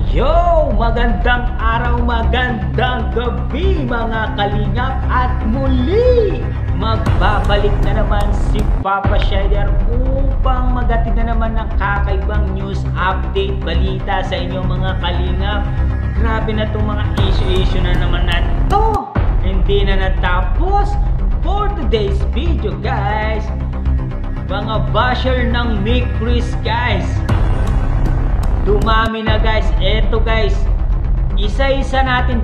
Yo! Magandang araw, magandang gabi mga kalingap. At muli, magbabalik na naman si Papa Shader upang magatid na naman ng kakaibang news update, balita sa inyo mga kalingap. Grabe na itong mga issue na naman na ito. Hindi na natapos. For today's video guys, mga basher ng Mick Chris guys, dumami na guys. Eto guys, isa-isa natin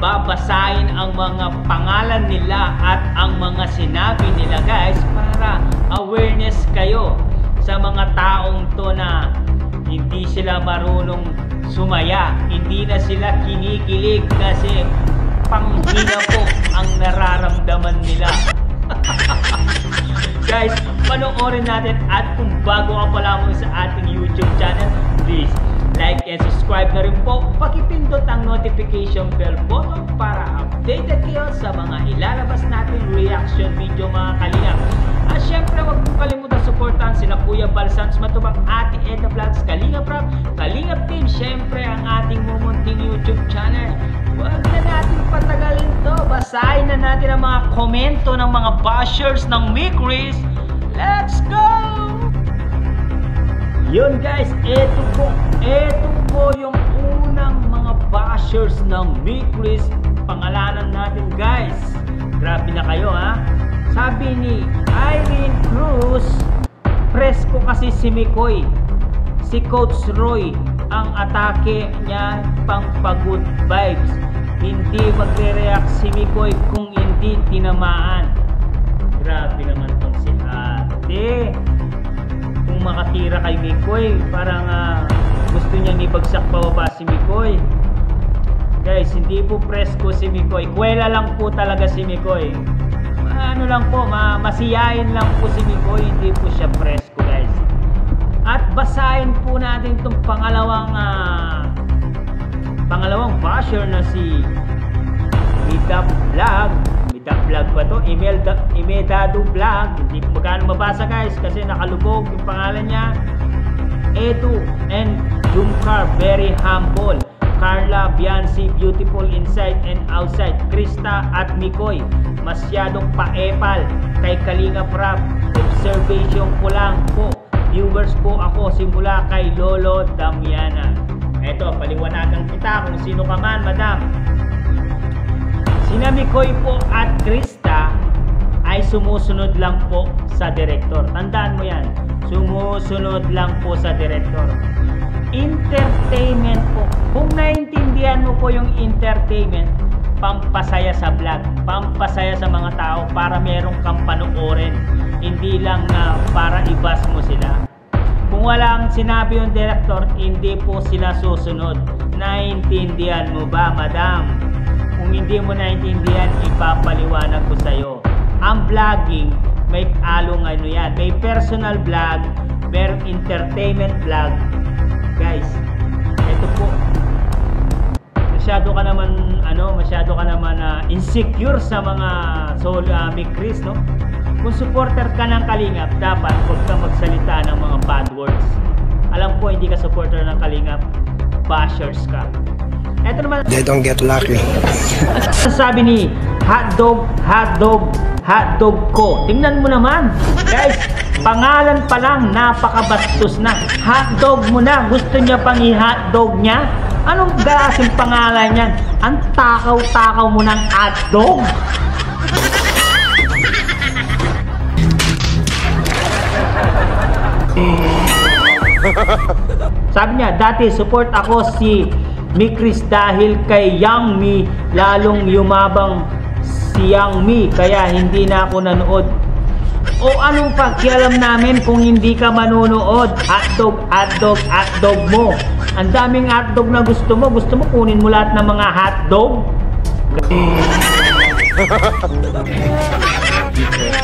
babasahin ang mga pangalan nila at ang mga sinabi nila guys, para awareness kayo sa mga taong to na hindi sila marunong sumaya, hindi na sila kinikilig kasi panghina po ang nararamdaman nila. Guys, panoorin natin. At kung bago ka pa lamang sa ating YouTube channel, please like and subscribe na rin po. Pakipindot ang notification bell button para updated kayo sa mga ilalabas natin reaction video mga kalingap. At syempre, huwag kong kalimutan supportahan sila Kuya Bal Santos Matubang, Ate Edna Vlogs, Kalingap Rap, Kalingap Team, syempre ang ating mumunting YouTube channel. Huwag na natin patagalin to. Basahin na natin ang mga komento ng mga bashers ng Mick Chris. Let's go! Yun guys, eto po yung unang mga bashers ng Mick Chris. Pangalanan natin guys. Grabe na kayo ha. Sabi ni Irene Cruz, presko kasi si Mikoy. Si Coach Roy, ang atake niya pang pagod vibes. Hindi magre-react si Mikoy kung hindi tinamaan. Grabe naman tong si ate. Kung makatira kay Mikoy, parang gusto niyang ibagsak pababa si Mikoy. Guys, hindi po presko si Mikoy. Kwela lang po talaga si Mikoy. Ano lang po, masiyain lang po si Mikoy. Hindi po siya presko guys. At basahin po natin itong pangalawang basher na si Midap Vlog. Midap Vlog ba to? Imedado Vlog. Hindi ko magkano mabasa guys kasi nakalubog yung pangalan niya. Edu and Jumcar, very humble. Carla, Biancy, beautiful inside and outside. Krista at Mikoy, masyadong paepal kay Kalingap Rap. Observation ko lang po. Viewers po ako simula kay Lolo Damiana. Eto, paliwanagan kita kung sino ka man, madam. Sina Mikoy po at Krista ay sumusunod lang po sa direktor. Tandaan mo yan. Sumusunod lang po sa direktor. Entertainment po. Kung naiintindihan mo po yung entertainment, pampasaya sa vlog, pampasaya sa mga tao para merong kang panoorin. Hindi lang na para ibas mo sila. Kung walang sinabi yung director, hindi po sila susunod. Naiintindihan mo ba, madam? Kung hindi mo naiintindihan, ipapaliwanag ko sa'yo. Ang vlogging, may along ano yan. May personal vlog, may entertainment vlog. Guys, ito po. Masyado ka naman insecure sa mga Mick Chris, no? Kung supporter ka ng Kalingap, dapat huwag kang magsalita ng mga bad words. Alam ko hindi ka supporter ng Kalingap, bashers ka. Eto naman, they don't get lucky. sabi ni hotdog ko. Tingnan mo naman guys, pangalan pa lang napakabastos na. Hotdog mo na, gusto niya pang i-hotdog niya. Anong klaseng pangalan yan? Ang takaw-takaw mo ng hotdog. Sabi niya, dati support ako si Mick Chris dahil kay Young Me, lalong yumabang si Young Me, kaya hindi na ako nanood. O anong pakialam namin kung hindi ka manonood? Hotdog mo. Ang daming hotdog na gusto mo kunin mo lahat ng mga hotdog.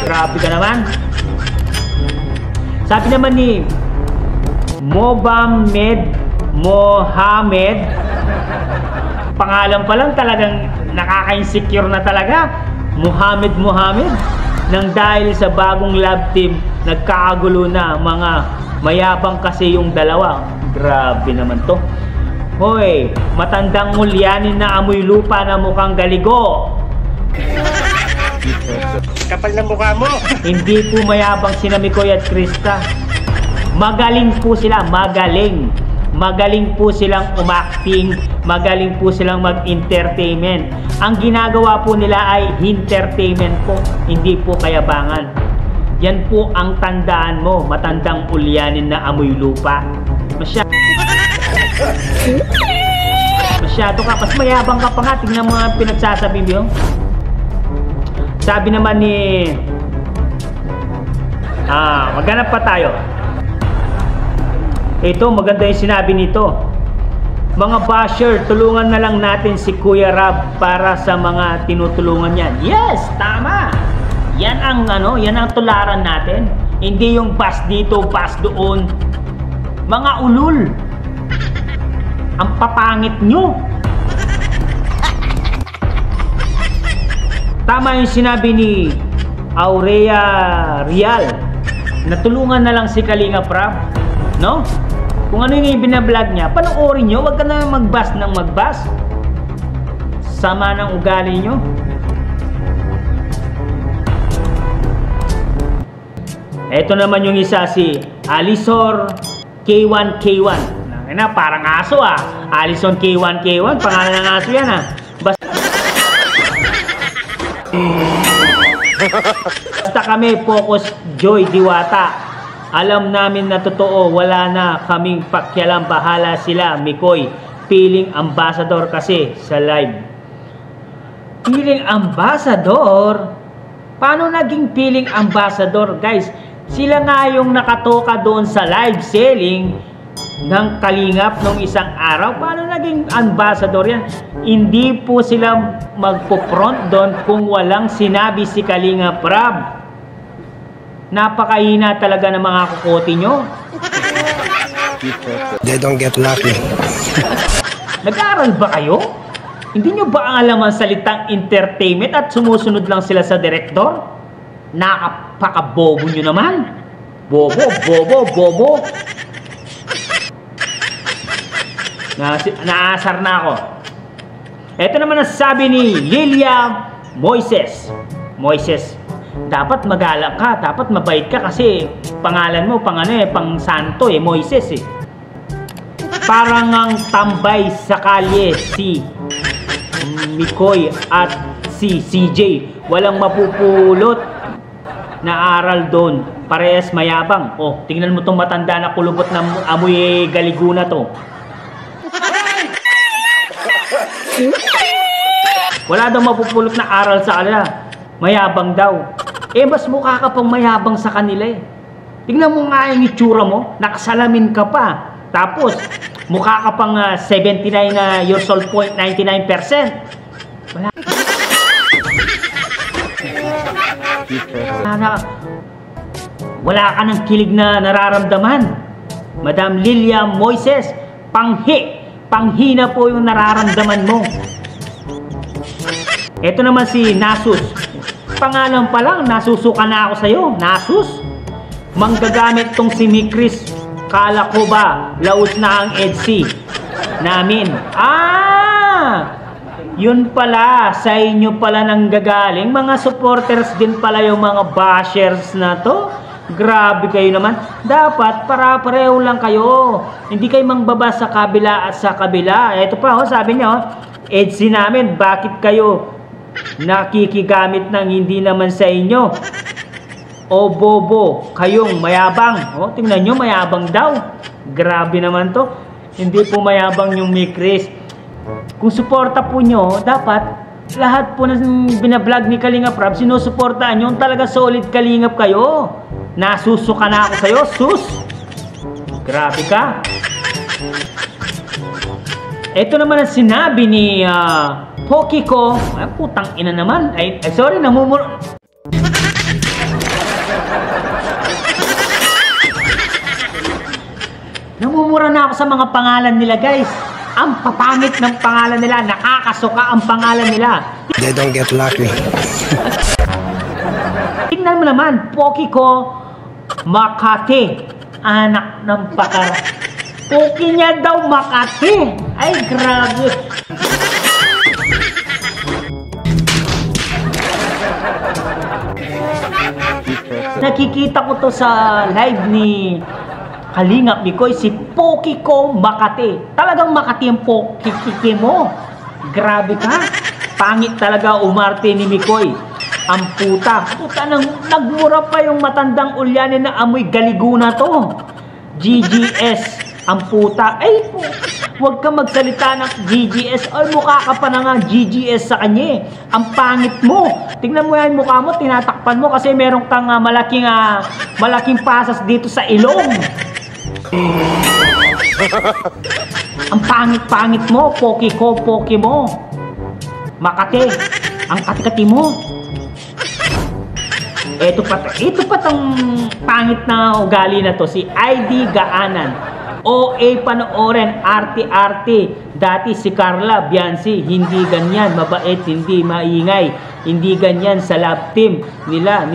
Grabe ka naman. Sabi naman ni Mohamed, pangalan pa lang talagang nakaka-insecure na talaga. Mohamed, nang dahil sa bagong love team, nagkakagulo na mga mayabang kasi yung dalawa. Grabe naman to. Hoy, matandang mulyanin na amoy lupa na mukhang galigo. Kapal ng mukha mo. Hindi po mayabang sina Mikoy at Krista. Magaling po sila, magaling. Magaling po silang umacting, magaling po silang mag-entertainment. Ang ginagawa po nila ay entertainment po, hindi po kayabangan. Yan po ang tandaan mo, matandang ulyanin na amoy lupa. Masyado ka, mas mayabang ka pa nga. Tingnan mo nga pinagsasabi mo. Sabi naman ni maghanap pa tayo. Ito, maganda yung sinabi nito. Mga basher, tulungan na lang natin si Kuya Rab para sa mga tinutulungan niya. Yes, tama. Yan ang yan ang tularan natin. Hindi yung bas dito, bas doon. Mga ulul. Ang papangit nyo. Tama yung sinabi ni Aurea Real. Natulungan na lang si Kalinga Prab, no? Kung ano yung binablog niya, panoorin nyo. Huwag ka na magbas ng magbas. Sama ng ugali nyo. Ito naman yung isa, si Alisor K1K1. Parang aso Alison K1K1. Pangalan ng aso yan Basta kami, Focus Joy Diwata. Alam namin na totoo, wala na kaming pakialam, bahala sila, Mikoy. Feeling ambassador kasi sa live. Feeling ambassador? Paano naging feeling ambassador, guys? Sila nga yung nakatoka doon sa live selling ng Kalingap nung isang araw. Paano naging ambassador yan? Hindi po sila magpo-front doon kung walang sinabi si Kalinga Prab. Napakahina talaga ng mga kukote nyo. They don't get lucky. Nag-aaral ba kayo? Hindi nyo ba alam ang salitang entertainment at sumusunod lang sila sa direktor? Nakapakabobo nyo naman. Bobo, bobo, bobo. Naasar na ako. Ito naman ang sabi ni Lilia Moises. Dapat magalang ka, dapat mabait ka kasi pangalan mo pang santo Moises Parang ang tambay sa kalye si Mikoy at si CJ. Walang mapupulot na aral doon. Parehas mayabang. Oh, tingnan mo tong matanda na kulubot na amoy galiguna to. Wala daw mapupulot na aral sa kanila. Mayabang daw. Mas mukha ka pang mayabang sa kanila Tingnan mo nga yung itsura mo. Nakasalamin ka pa. Tapos, mukha ka pang 79 years old, 0.99%. Wala ka ng kilig na nararamdaman. Madam Lilia Moises, panghina po yung nararamdaman mo. Ito naman si Nasus. Pangalan pa lang, nasusuka na ako sa'yo. Nasus? Manggagamit tong si Mikris. Kala ko ba, laos na ang EDC namin. Yun pala, sa inyo pala nang gagaling. Mga supporters din pala yung mga bashers na to. Grabe kayo naman. Dapat para-pareho lang kayo. Hindi kayo mangbaba sa kabila at sa kabila. Ito pa, sabi niya, EDC namin, bakit kayo nakikigamit ng hindi naman sa inyo? O bobo, kayong mayabang. Tingnan nyo, mayabang daw. Grabe naman to. Hindi po mayabang yung Mikris. Kung suporta po nyo, dapat lahat po ng binablog ni Kalinga Prab, sinusuportaan nyo. Talaga solid Kalingap kayo. Nasusuka na ako sa'yo, sus. Grabe ka. Ito naman ang sinabi ni Poki ko. Putang ina naman. Sorry, namumuro. Namumura na ako sa mga pangalan nila, guys. Ang papangit ng pangalan nila. Nakakasuka ang pangalan nila. They don't get lucky. Tingnan mo naman, Poki ko Makati. Anak ng pakara. Poki niya daw Makati. Ay, grabe. Nakikita ko to sa live ni Kalingap Mikoy, si Pokiko Makati. Talagang Makati ang Pokiki mo. Grabe ka. Pangit talaga umarte ni Mikoy. Ang puta. Puta nang nagmura pa yung matandang ulyanin na amoy galiguna to. GGS. Ang puta. Ay, huwag ka magsalita ng GGS. Ay, mukha ka pa na nga GGS sa kanya. Ang pangit mo. Tingnan mo yan mukha mo. Tinatakpan mo kasi meron kang malaking pasas dito sa ilong. Ang pangit-pangit mo. Poki mo. Makati. Ang kati-kati mo. Ito pa tong pangit na ugali na to. Si ID Gaanan. OA panoorin, arte-arte. Dati si Carla Bianci, hindi ganyan, mabait, hindi maingay. Hindi ganyan sa love team nila,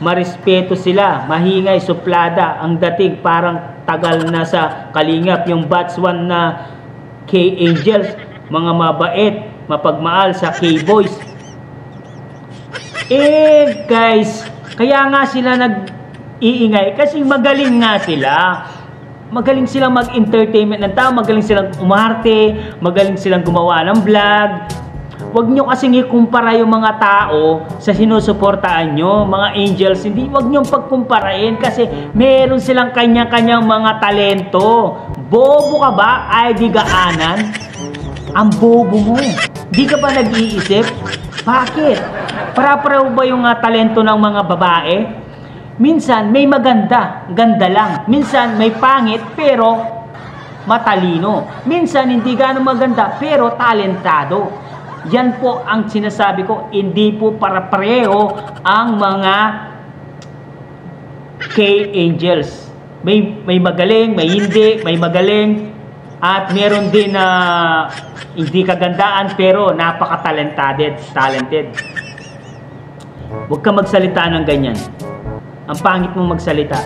marespeto sila, mahingay, suplada. Ang dating parang tagal na sa Kalingap. Yung batch 1 na K-Angels, mga mabait, mapagmahal sa K-Boys. Guys, kaya nga sila nag-iingay kasi magaling nga sila. Magaling silang mag-entertainment ng tao, magaling silang umarte, magaling silang gumawa ng vlog. Huwag nyo kasing ikumpara yung mga tao sa sinusuportaan nyo, mga angels. Hindi, huwag nyo pagkumparain kasi meron silang kanya-kanyang mga talento. Bobo ka ba, ID Gaanan? Ang bobo mo. Di ka ba nag-iisip? Bakit? Para-pareho ba yung talento ng mga babae? Minsan may maganda, ganda lang. Minsan may pangit pero matalino. Minsan hindi gaano maganda pero talentado. Yan po ang sinasabi ko, hindi po para-pareho ang mga K-Angels. May magaling, may hindi, may magaling. At meron din na hindi kagandaan pero napaka-talented. Huwag ka magsalita ng ganyan. Ang pangit mong magsalita.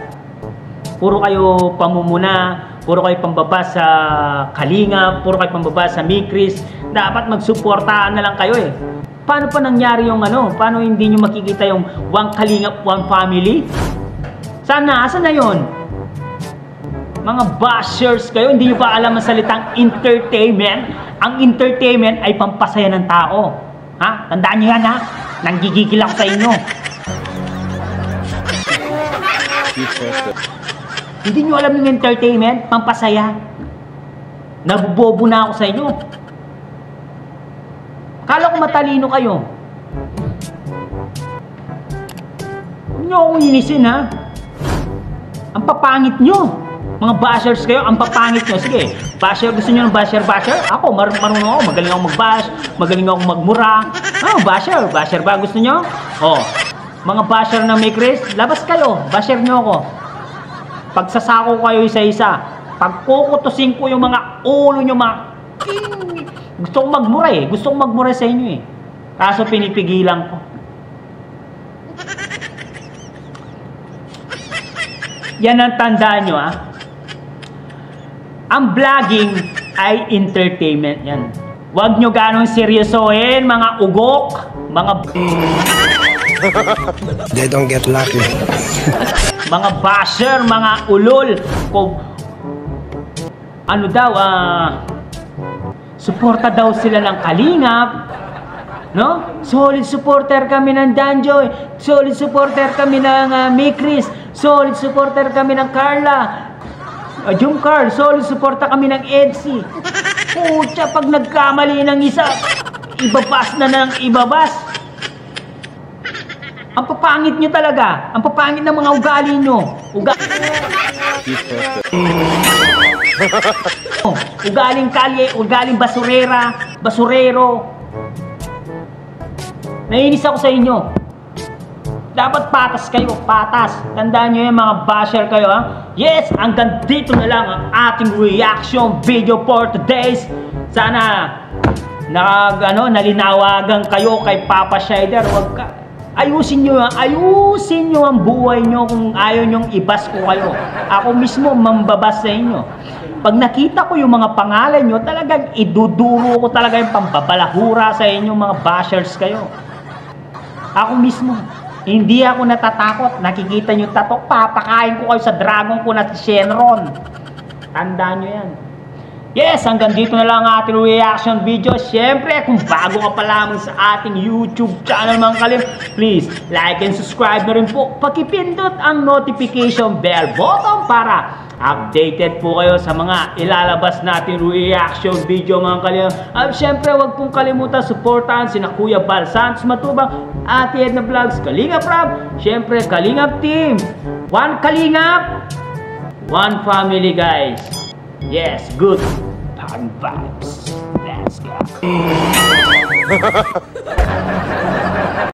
Puro kayo pamumuna, puro kayo pambaba sa Kalingap, puro kayo pambaba sa Mikris. Dapat magsuportahan na lang kayo eh. Paano pa nangyari yung paano hindi nyo makikita yung one Kalingap, one family? Sana, asan na yun? Mga bashers kayo, hindi nyo pa alam ang salitang entertainment. Ang entertainment ay pampasaya ng tao. Ha? Tandaan nyo yan ha? Nanggigigil ako sa inyo. Hindi nyo alam yung entertainment, pampasaya. Nabubobo na ako sa inyo. Akala ko matalino kayo. Huwag nyo akong inisin ha. Ang papangit nyo. Mga bashers kayo, ang papangit nyo. Sige, basher, gusto nyo ng basher? Ako, marunong ako, magaling ako mag-bash, magaling ako magmura. Basher ba gusto nyo? Mga basher na may Chris, labas kayo, basher nyo ako. Pagsasako kayo isa-isa, pagkukutusin ko yung mga ulo nyo, gusto kong magmura gusto kong magmura sa inyo kaso pinipigilan ko. Yan ang tandaan nyo ang vlogging ay entertainment yan. Huwag nyo ganong seryosohin mga ugok, mga They don't get lucky. mga basher, mga ulol. Suporta daw sila ng Kalingap. No? Solid supporter kami ng Danjoy. Solid supporter kami ng Mikris. Solid supporter kami ng Carla. Jumcar, solid supporter kami ng Edsy. Pucha, pag nagkamali ng isa, ibabas na ng ibabas. Ang papangit nyo talaga. Ang papangit ng mga ugali nyo. Ugaling kalye, ugaling basurero. Nainis ako sa inyo. Dapat patas kayo, patas. Tandaan nyo yan mga basher kayo Yes, hanggang dito na lang ang ating reaction video for today's. Sana nalinawagan kayo kay Papa Shider. Ayusin nyo ang buhay nyo kung ayaw nyong ibas ko kayo. Ako mismo mambabas sa inyo. pag nakita ko yung mga pangalan nyo, talagang iduduro ko talaga yung pambabalahura sa inyo mga bashers kayo. Ako mismo, hindi ako natatakot. Nakikita nyo tato, papakain ko kayo sa dragon ko na si Shenron. Tandaan nyo yan. Yes, hanggang dito na lang ang ating reaction video. Siyempre, kung bago ka pa lamang sa ating YouTube channel mga kalim, please like and subscribe na rin po. Pakipindot ang notification bell button para updated po kayo sa mga ilalabas natin reaction video mga kalim. At siyempre, huwag pong kalimutan supportahan sina Kuya Bal Santos Matubang, Ate Edna Vlogs, Kalingap Rob, siyempre Kalingap Team. One Kalingap, one family guys. Yes, good. Party vibes. Let's go.